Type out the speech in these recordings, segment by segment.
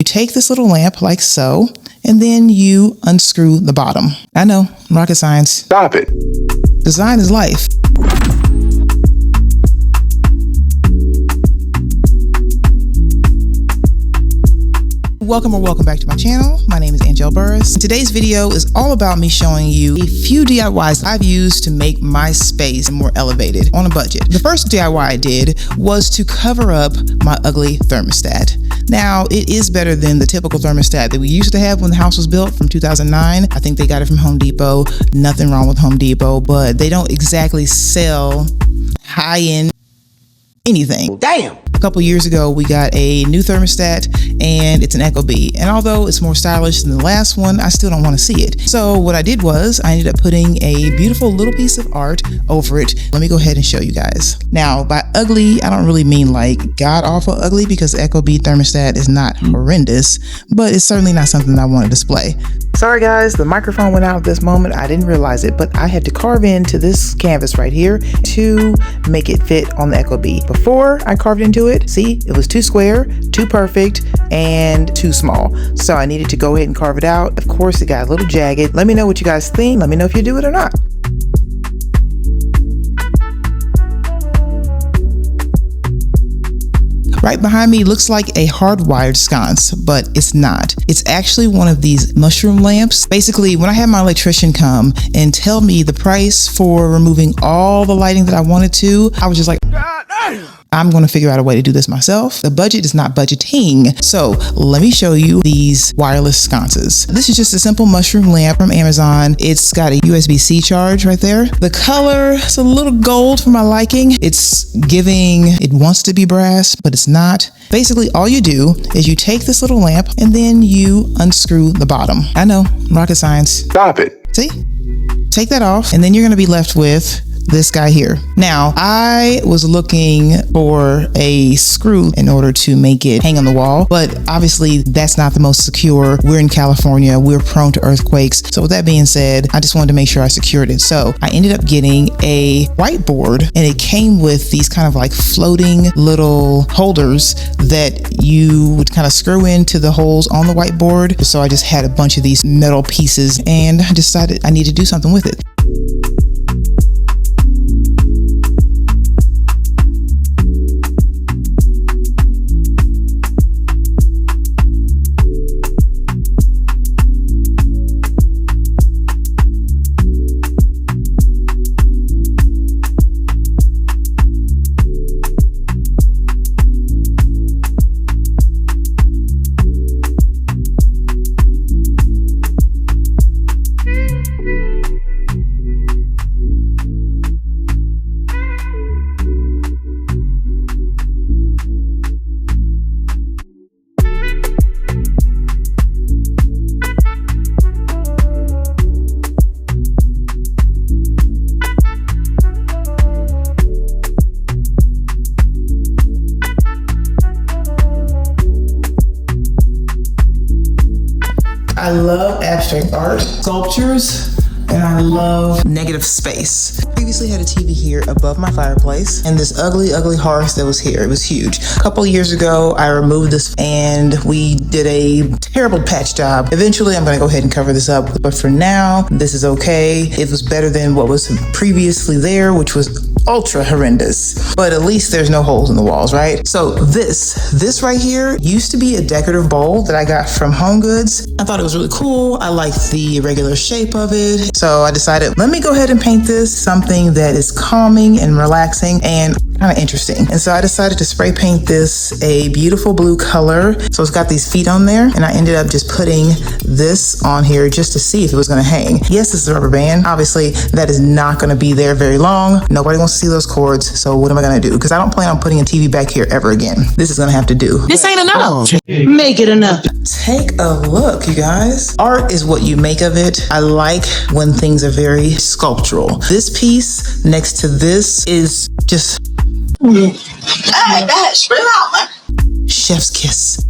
You take this little lamp like so, and then you unscrew the bottom. I know, rocket science. Stop it. Design is life. Welcome back to my channel. My name is Angel Burris. Today's video is all about me showing you a few DIYs I've used to make my space more elevated on a budget. The first DIY I did was to cover up my ugly thermostat. Now, it is better than the typical thermostat that we used to have when the house was built from 2009. I think they got it from Home Depot. Nothing wrong with Home Depot, but they don't exactly sell high-end anything. Damn. A couple years ago, we got a new thermostat and it's an Ecobee. And although it's more stylish than the last one, I still don't want to see it. So what I did was I ended up putting a beautiful little piece of art over it. Let me go ahead and show you guys. Now, by ugly, I don't really mean like god awful ugly, because the Ecobee thermostat is not horrendous, but it's certainly not something I want to display. Sorry guys, the microphone went out at this moment. I didn't realize it, but I had to carve into this canvas right here to make it fit on the Ecobee. Before I carved into it, see, it was too square, too perfect, and too small. So I needed to go ahead and carve it out. Of course, it got a little jagged. Let me know what you guys think. Let me know if you do it or not. Right behind me looks like a hardwired sconce, but it's not. It's actually one of these mushroom lamps. Basically, when I had my electrician come and tell me the price for removing all the lighting that I wanted to, I was just like, God damn. I'm going to figure out a way to do this myself. The budget is not budgeting. So let me show you these wireless sconces. This is just a simple mushroom lamp from Amazon. It's got a USB-C charge right there. The color is a little gold for my liking. It's giving, it wants to be brass, but it's not. Basically, all you do is you take this little lamp and then you unscrew the bottom. I know, rocket science. Stop it. See? Take that off, and then you're going to be left with this guy here. Now, I was looking for a screw in order to make it hang on the wall, but obviously that's not the most secure. We're in California, we're prone to earthquakes. So with that being said, I just wanted to make sure I secured it. So I ended up getting a whiteboard, and it came with these kind of like floating little holders that you would kind of screw into the holes on the whiteboard. So I just had a bunch of these metal pieces, and I decided I need to do something with it. I love abstract art, sculptures, and I love negative space. Previously had a TV here above my fireplace, and this ugly hearth that was here. It was huge. A couple of years ago, I removed this and we did a terrible patch job. Eventually, I'm gonna go ahead and cover this up, but for now, this is okay. It was better than what was previously there, which was ultra horrendous, but at least there's no holes in the walls, right? So this right here used to be a decorative bowl that I got from Home Goods. I thought it was really cool. I liked the irregular shape of it. So I decided, let me go ahead and paint this something that is calming and relaxing and kind of interesting. And so I decided to spray paint this a beautiful blue color. So it's got these feet on there, and I ended up just putting this on here just to see if it was gonna hang. Yes, this is a rubber band. Obviously, that is not gonna be there very long. Nobody wants to see those cords, so what am I gonna do? Because I don't plan on putting a TV back here ever again. This is gonna have to do. This ain't enough. Make it enough. Take a look, you guys. Art is what you make of it. I like when things are very sculptural. This piece next to this is just Hey, that spread out, man. chef's kiss.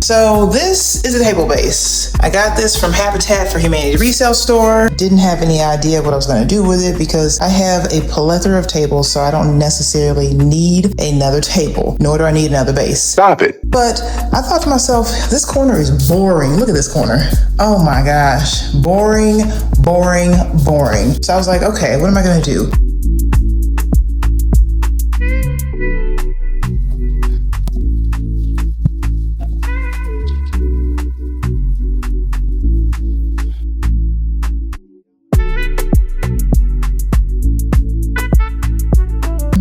So this is a table base. I got this from Habitat for Humanity resale store. Didn't have any idea what I was going to do with it because I have a plethora of tables, so I don't necessarily need another table, nor do I need another base. Stop it. But I thought to myself, this corner is boring. Look at this corner. Oh my gosh. Boring, boring, boring. So I was like, okay, what am I going to do?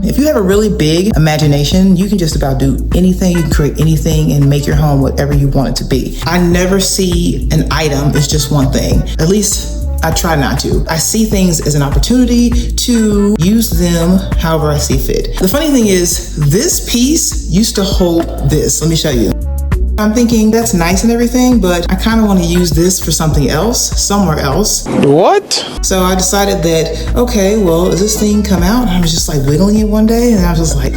If you have a really big imagination, you can just about do anything. You can create anything and make your home whatever you want it to be. I never see an item as just one thing. At least I try not to. I see things as an opportunity to use them however I see fit. The funny thing is, this piece used to hold this. Let me show you. I'm thinking that's nice and everything, but I kind of want to use this for something else, somewhere else. What? So I decided that, okay, well, does this thing come out? And I was just like wiggling it one day, and I was just like,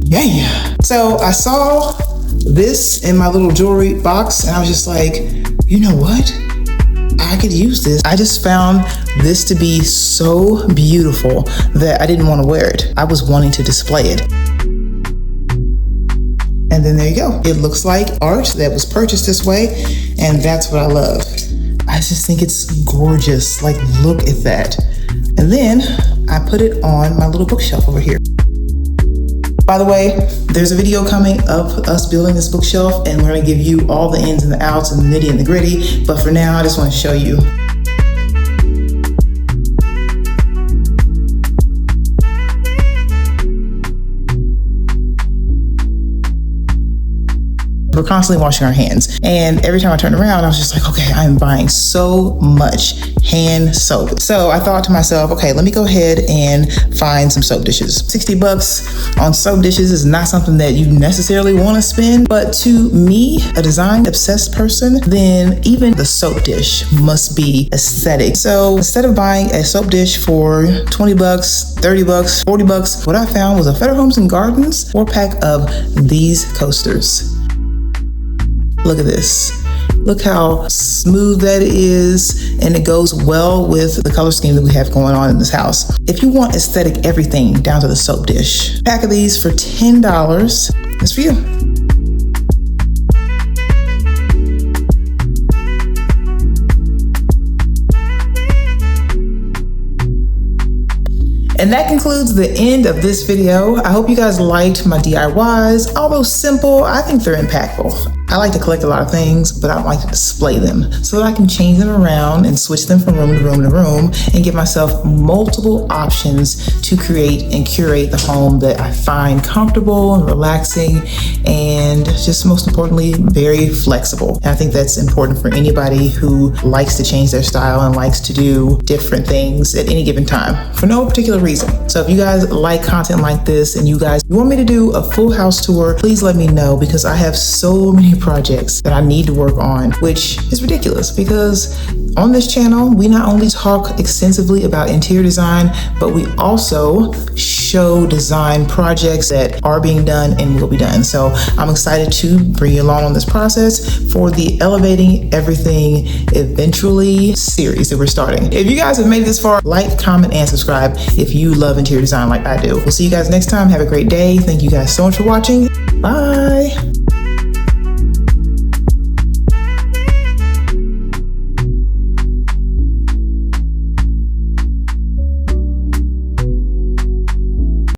yeah. So I saw this in my little jewelry box, and I was just like, you know what? I could use this. I just found this to be so beautiful that I didn't want to wear it. I was wanting to display it. And then there you go. It looks like art that was purchased this way, and that's what I love. I just think it's gorgeous. Like, look at that. And then I put it on my little bookshelf over here. By the way, there's a video coming of us building this bookshelf, and we're gonna give you all the ins and the outs and the nitty and the gritty. But for now, I just want to show you. We're constantly washing our hands. And every time I turned around, I was just like, okay, I'm buying so much hand soap. So I thought to myself, okay, let me go ahead and find some soap dishes. $60 on soap dishes is not something that you necessarily want to spend, but to me, a design obsessed person, then even the soap dish must be aesthetic. So instead of buying a soap dish for $20, $30, $40, what I found was a Federal Homes and Gardens 4-pack of these coasters. Look at this. Look how smooth that is, and it goes well with the color scheme that we have going on in this house. If you want aesthetic everything down to the soap dish, pack of these for $10 is for you. And that concludes the end of this video. I hope you guys liked my DIYs. Although simple, I think they're impactful. I like to collect a lot of things, but I don't like to display them so that I can change them around and switch them from room to room to room and give myself multiple options to create and curate the home that I find comfortable and relaxing, and just most importantly, very flexible. And I think that's important for anybody who likes to change their style and likes to do different things at any given time for no particular reason. So if you guys like content like this and you want me to do a full house tour, please let me know, because I have so many projects that I need to work on, which is ridiculous because on this channel, we not only talk extensively about interior design, but we also show design projects that are being done and will be done. So I'm excited to bring you along on this process for the Elevating Everything Eventually series that we're starting. If you guys have made it this far, like, comment, and subscribe if you love interior design like I do. We'll see you guys next time. Have a great day. Thank you guys so much for watching. Bye.